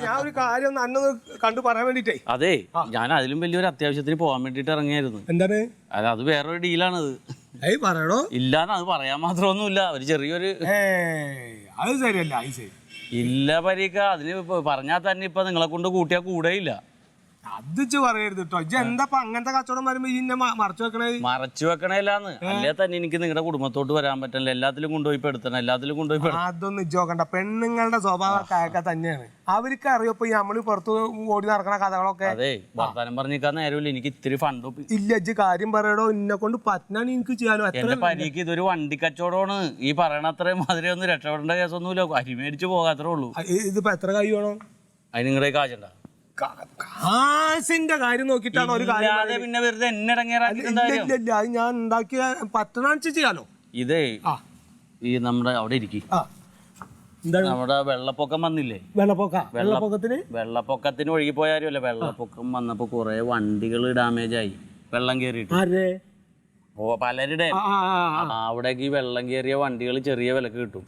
ഞാൻ ഒരു കാര്യം അന്നൊന്ന് കണ്ടു പറയാൻ വേണ്ടിട്ടേ. അതെ, ഞാൻ അതിലും വലിയൊരു അത്യാവശ്യത്തിന് പോകാൻ വേണ്ടിട്ട് ഇറങ്ങിയായിരുന്നു. എന്താണ്? അല്ല, അത് വേറൊരു ഡീലാണത്. പറയണോ? ഇല്ലാന്ന് അത് പറയാൻ മാത്രമൊന്നുമില്ല. ഒരു ചെറിയൊരു അത് ശരിയല്ല. ഇല്ല പരീക്ക, അതിന് പറഞ്ഞാൽ തന്നെ ഇപ്പൊ നിങ്ങളെ കൊണ്ട് കൂട്ടിയാ കൂടെയില്ല. അത് പറയരുത് കേട്ടോ. എന്താ അങ്ങനത്തെ കച്ചവടം വരുമ്പോ ഇന്നെ മറച്ചു വെക്കണേലാന്ന്. അല്ലേ തന്നെ എനിക്ക് നിങ്ങളുടെ കുടുംബത്തോട്ട് വരാൻ പറ്റില്ല. എല്ലാത്തിലും കൊണ്ടുപോയി പെടുത്തണം, എല്ലാത്തിലും കൊണ്ടുപോയി. അതൊന്നും ഇജ്ജോക്കണ്ട. പെണ്ണുങ്ങളുടെ സ്വഭാവം കാക്ക തന്നെയാണ്. അവർക്ക് അറിയപ്പോ നമ്മള് പുറത്ത് ഓടി നടക്കണ കഥകളൊക്കെ. അതെ, വർത്താനം പറഞ്ഞിരിക്കാൻ നേരമില്ല. എനിക്ക് ഇത്തിരി ഫണ്ട് ഇല്ല. ഇജ്ജ് കാര്യം പറയടോ. ഇന്നെ കൊണ്ട് പറ്റാണ് എനിക്ക് ചെയ്യാനോ. എന്റെ പരീക്ക് ഇതൊരു വണ്ടി കച്ചവടമാണ്. ഈ പറയണ അത്രയും മാതിരി ഒന്നും രക്ഷപ്പെടേണ്ട കേസൊന്നുമില്ല. അരി മേടിച്ചു പോകാത്രേ ഉള്ളൂ. ഇതിപ്പോ എത്ര കൈ വേണം? അതിന് നിങ്ങളുടെ കാശുണ്ടോ? കാശിന്റെ കാര്യം നോക്കിട്ടാണ് ഒരു കാര്യം. പിന്നെ വെറുതെ എന്നെ അത് ഞാൻ ഉണ്ടാക്കിയ പറ്റണാഴ്ച ചെയ്യാലോ. ഇതേ ഈ നമ്മുടെ അവിടെ ഇരിക്കും. നമ്മുടെ വെള്ളപ്പൊക്കം വന്നില്ലേ? വെള്ളപ്പൊക്കത്തിന് ഒഴുകി പോയാലുമല്ല. വെള്ളപ്പൊക്കം വന്നപ്പോ കുറെ വണ്ടികൾ ഡാമേജ് ആയി. വെള്ളം കേറിയിട്ട് പലരുടെ അവിടേക്ക് ഈ വെള്ളം കയറിയ വണ്ടികൾ ചെറിയ വിലക്ക് കിട്ടും.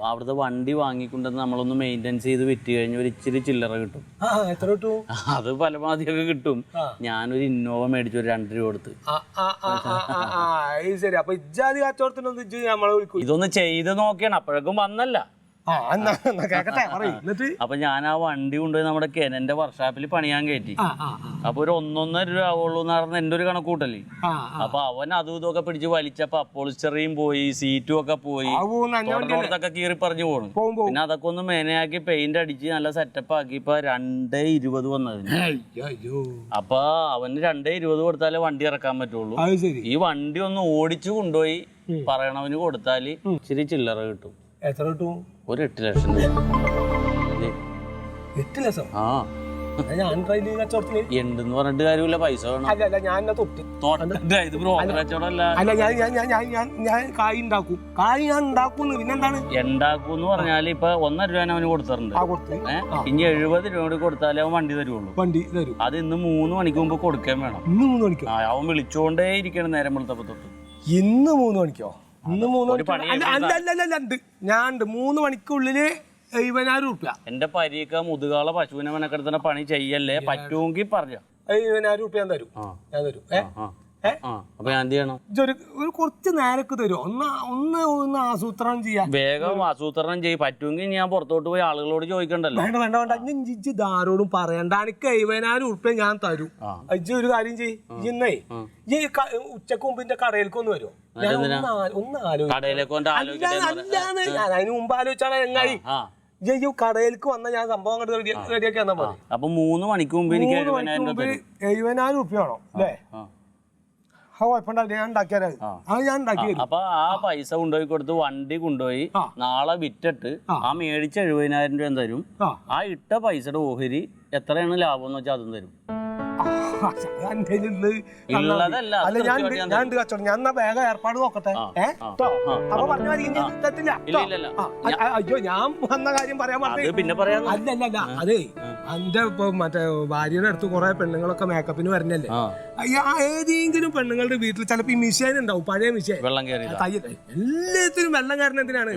അവിടുത്തെ വണ്ടി വാങ്ങിക്കൊണ്ടെന്ന് നമ്മളൊന്ന് മെയിൻ്റെനൻസ് ചെയ്ത് വിറ്റ് കഴിഞ്ഞ ഒരു ഇച്ചിരി ചില്ലറ കിട്ടും. അത് പലമാതിരിയൊക്കെ കിട്ടും. ഞാനൊരു ഇന്നോവ മേടിച്ചു ഒരു 2 രൂപ കൊടുത്ത്. ഇതൊന്ന് ചെയ്ത് നോക്കിയാണ്. അപ്പോഴേക്കും വന്നല്ല. അപ്പൊ ഞാൻ ആ വണ്ടി കൊണ്ടുപോയി നമ്മുടെ കെനന്റെ വർക്ക്ഷോപ്പിൽ പണിയാൻ കയറ്റി. അപ്പൊ ഒരു 1.5 രൂപ ആവുള്ളൂ എന്ന് പറഞ്ഞ എന്റെ ഒരു കണക്കൂട്ടല്ലേ. അപ്പൊ അവൻ അതും ഇതൊക്കെ പിടിച്ച് വലിച്ചപ്പോ അപ്പോളിസ്റ്ററിയും പോയി, സീറ്റും ഒക്കെ പോയി, തൊക്കെ കീറി പറഞ്ഞു പോണു. പിന്നെ അതൊക്കെ ഒന്ന് മേനയാക്കി പെയിന്റ് അടിച്ച് നല്ല സെറ്റപ്പ് ആക്കി ഇപ്പൊ 2.20 വന്നതിന്. അപ്പൊ അവന് 2.20 കൊടുത്താലേ വണ്ടി ഇറക്കാൻ പറ്റുള്ളൂ. ഈ വണ്ടി ഒന്ന് ഓടിച്ചു കൊണ്ടുപോയി പറയണവന് കൊടുത്താല് ഇച്ചിരി ചില്ലറ കിട്ടും. എത്ര കിട്ടും? ഒരു 8 ലക്ഷം രൂപ. 8 ലക്ഷം? ഉണ്ടെന്ന് പറഞ്ഞിട്ട് കാര്യമില്ല. പൈസ വേണം. ഉണ്ടാക്കൂന്ന് പറഞ്ഞാല് ഇപ്പൊ 1.5 രൂപ അവന് കൊടുത്തിട്ടുണ്ട്. ഇനി 70 രൂപ കൊടുത്താലേ അവൻ വണ്ടി തരുള്ളൂ. അത് ഇന്ന് 3 മണിക്ക് മുമ്പ് കൊടുക്കാൻ വേണം. അവൻ വിളിച്ചോണ്ടേ ഇരിക്കണം നേരം വെളുത്തപ്പോ തൊട്ട്. ഇന്ന് 3 മണിക്കോ? ഇന്ന് 3 മണിക്ക് ഞാൻ 3 മണിക്കുള്ളില് 70,000 രൂപ. എന്റെ പരീക്ക മുതുകാള പശുവിനെ മെനക്കെടുത്തുന്ന പണി ചെയ്യല്ലേ. പറ്റുമെങ്കിൽ പറഞ്ഞ 70,000 രൂപ ഞാൻ തരും. അപ്പൊ ഞാൻ എന്ത് ചെയ്യണം? ഒരു കുറച്ച് നേരക്ക് തരും. ഒന്ന് ആസൂത്രണം ചെയ്യാം. വേഗം ആസൂത്രണം ചെയ്യും. പറ്റുമെങ്കിൽ ഞാൻ പുറത്തോട്ട് പോയി ആളുകളോട് ചോദിക്കണ്ടല്ലോ. വേണ്ട ആരോടും പറയണ്ട. എനിക്ക് 70,000 രൂപ ഞാൻ തരും. ഇജ്ജ് ഒരു കാര്യം ചെയ്യേ. ഈ ഉച്ചക്ക് മുമ്പിന്റെ കടയിലേക്ക് ഒന്ന് വരുമോ? അതിന് മുമ്പ് ആലോചിച്ചാണ് എങ്ങായി കടയിലേക്ക് വന്ന ഞാൻ സംഭവം റെഡിയാക്കി തന്നാ മതി. അപ്പൊ 3 മണിക്ക് മുമ്പ് എനിക്ക് 70,000 രൂപ വേണോ? അല്ലേ? അപ്പൊ ആ പൈസ കൊണ്ടുപോയി കൊടുത്ത് വണ്ടി കൊണ്ടുപോയി നാളെ വിറ്റിട്ട് ആ മേടിച്ച 70,000 രൂപ തരും. ആ ഇട്ട പൈസയുടെ ഓഹരി എത്രയാണ് ലാഭം എന്ന് വെച്ചാൽ അതും തരും. ഞാൻ വേഗം ഏർപ്പാട് നോക്കട്ടെ. അപ്പൊ പറഞ്ഞ അയ്യോ ഞാൻ വന്ന കാര്യം പറയാൻ പറഞ്ഞു. അല്ലല്ല അതെ, എന്റെ ഇപ്പൊ മറ്റേ ഭാര്യയുടെ അടുത്ത് കുറെ പെണ്ണുങ്ങളൊക്കെ മേക്കപ്പിന് വരണല്ലേ. ഏതെങ്കിലും പെണ്ണുങ്ങളുടെ വീട്ടിൽ ചിലപ്പോ ഈ മിഷീൻ ഉണ്ടാവും, പഴയ മിഷീൻ. എല്ലാത്തിനും വെള്ളം കാരണം എന്തിനാണ്?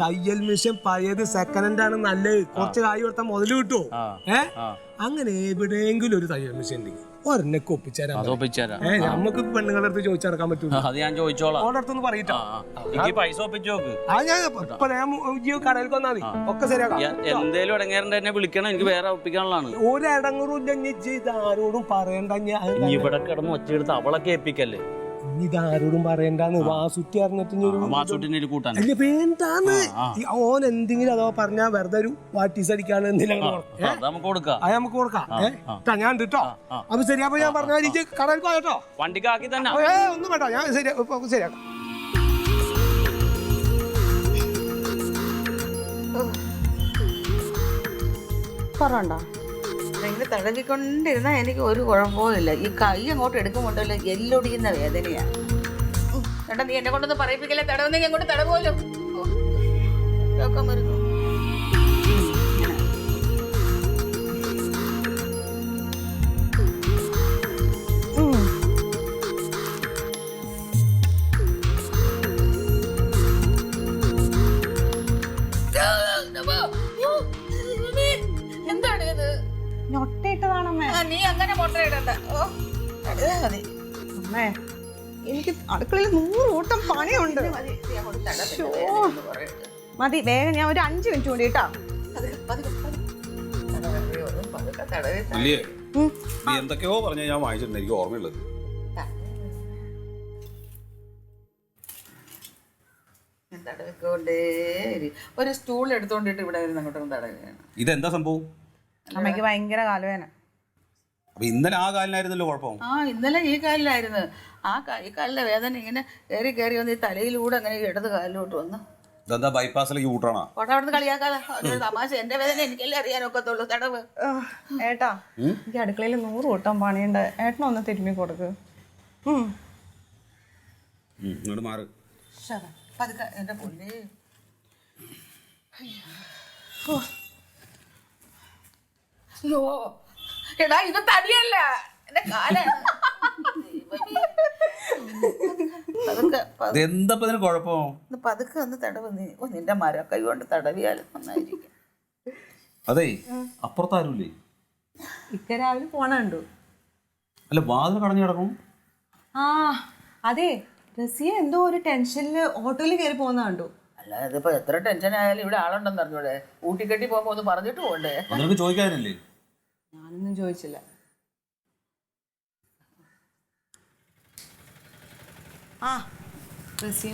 തയ്യൽ മിഷീൻ പഴയത് സെക്കൻഡ് ഹാൻഡ് ആണ് നല്ലത്. കുറച്ച് കായ് കൊടുത്താൽ മുതല് കിട്ടുമോ? അങ്ങനെ എവിടെയെങ്കിലും ഒരു തയ്യൽ മിഷീൻ ഉണ്ടെങ്കിൽ ഒരെണ്ണൊക്കെ ഒപ്പിച്ചാരാ. നമുക്ക് പെണ്ണുങ്ങളുടെ അടുത്ത് ചോദിച്ചടക്കാൻ പറ്റൂല. അത് ഞാൻ ചോദിച്ചോളാം. ഓടടുത്തൊന്ന് പറയട്ടോ. പൈസ ഒപ്പിച്ചു നോക്ക്. കടയിൽ വന്നാൽ മതി, ഒക്കെ ശരിയാക്കാം. എന്തേലും ഇടങ്ങേറിന്റെ എന്നെ വിളിക്കണം. എനിക്ക് വേറെ ഒപ്പിക്കാനുള്ളതാണ്. ഒരടങ്ങറും ഇല്ല. ആരോടും പറയണ്ട. ഇവിടെ കിടന്ന് ഒച്ചയെടുത്ത് അവളൊക്കെ ഏൽപ്പിക്കല്ലേ. ഇതാരോടും പറയണ്ടാന്ന്. വാസുറ്റി അറിഞ്ഞിട്ട് വേണ്ടാന്ന്. ഓൻ എന്തെങ്കിലും അഥവാ പറഞ്ഞാ വെറുതെ ഒരു വാട്ടീസ് അടിക്കാണ് നമുക്ക് കൊടുക്കാം. ഞാൻ കേട്ടോ. അപ്പൊ ശരി. അപ്പൊ ഞാൻ പറഞ്ഞ കടയിൽ പോയോ? വണ്ടിക്കാക്കി തന്നെ ഒന്നും വേണ്ട. ഞാൻ ശരിയാക്കാം. പറഞ്ഞോ ഇങ്ങനെ തടവിക്കൊണ്ടിരുന്നാ എനിക്ക് ഒരു കുഴപ്പമില്ല. ഈ കൈ അങ്ങോട്ട് എടുക്കുമ്പോണ്ടല്ലോ എല്ലൊടിയുന്ന വേദനയാണ്. ചേട്ടാ നീ എന്നെ കൊണ്ടൊന്ന് പറയിപ്പിക്കല്ലേ. തടവുന്നെങ്കിൽ അങ്ങോട്ട് തടവുമല്ലോ. വരുന്നു നീ അങ്ങനെ മുട്ടയിടണ്ട. ഓ, അത് മതി. അമ്മേ എനിക്ക് അടുക്കളയിൽ 100 കൂട്ടം പണിയുണ്ട്. മതി, നീ അങ്ങോട്ട് തടവ്. ശ്ശോ. വേദനയെന്ന് പറയരുത്. മതി വേഗം, ഞാൻ ഒരു 5 മിനിറ്റ് കൂടി കേട്ടോ. പതുക്കെ, പതുക്കെ, പതുക്കെ. തടവേ, ഒന്ന് പതുക്കെ തടവേ. അല്ലേ നീ എന്തൊക്കെയോ പറഞ്ഞ ഞാൻ വാങ്ങിച്ചിട്ടുണ്ട്, എനിക്ക് ഓർമ്മയുള്ളത്. തടവിക്കൊണ്ടേ ഒരു സ്റ്റൂൾ എടുത്തോണ്ടിട്ട് ഇവിടെ വരുന്ന അങ്ങോട്ടും തടവുകയാണ്. ഇതെന്താ സംഭവം? അമ്മയ്ക്ക് ഭയങ്കര കാലുവേന. അപ്പൊ ഇന്നലെ ആ കാലിനായിരുന്നല്ലോ കുഴപ്പം. ഇന്നലെ ഈ കാലിലായിരുന്നു. ഈ കാലിലെ വേദന ഇങ്ങനെ കയറി കയറി വന്ന് ഈ തലയിലൂടെ അങ്ങനെ ഇടത് കാലിലോട്ട് വന്നു. ഇതെന്താ ബൈപ്പാസിലേക്ക് കൂട്ടണ? അവിടെ അവിടുന്ന് കളിയാക്കാതെ ഒരു തമാശ. എന്റെ വേദന എനിക്കല്ലേ അറിയാനൊക്കത്തുള്ളൂ. തടവ്. ഏട്ടാ എനിക്ക് അടുക്കളയിൽ 100 കൂട്ടം പണിയുണ്ട്. ഏട്ടനൊന്ന് തിരുമ്മി കൊടുക്ക്. ഇങ്ങോട്ട് മാറ്. പതുക്കെ എന്റെ പൊന്നേ. അയ്യോ എടാ, ഇത് തടിയല്ല, എന്റെ കാലാണ്. പതുക്കെ ഇതെന്താ ഇതിന് കുഴപ്പം? പതുക്കെ ഒന്ന് തടവ്. നീ നിന്റെ മരക്കൈ കൊണ്ട് തടവിയാലും നന്നായിരിക്കും. അതെ, അപ്പുറത്താരുമില്ലേ? ഇക്ക രാവിലെ പോണുണ്ടു. അല്ല, വാതിൽ കടഞ്ഞു കിടക്കും. അതെ, റസിയ എന്തോ ഒരു ടെൻഷനിൽ ഓട്ടോയിൽ കയറി പോകുന്ന കണ്ടു. അല്ല, ഇതിപ്പോ എത്ര ടെൻഷൻ ആയാലും ഇവിടെ ആളുണ്ടെന്ന് അറിഞ്ഞൂടെ? ഊട്ടിക്കെട്ടി പോകുമ്പോ ഒന്ന് പറഞ്ഞിട്ട് പോകണ്ടേ? നിനക്ക് ചോദിക്കാനില്ലേ? ഞാനൊന്നും ചോദിച്ചില്ല. റസിയ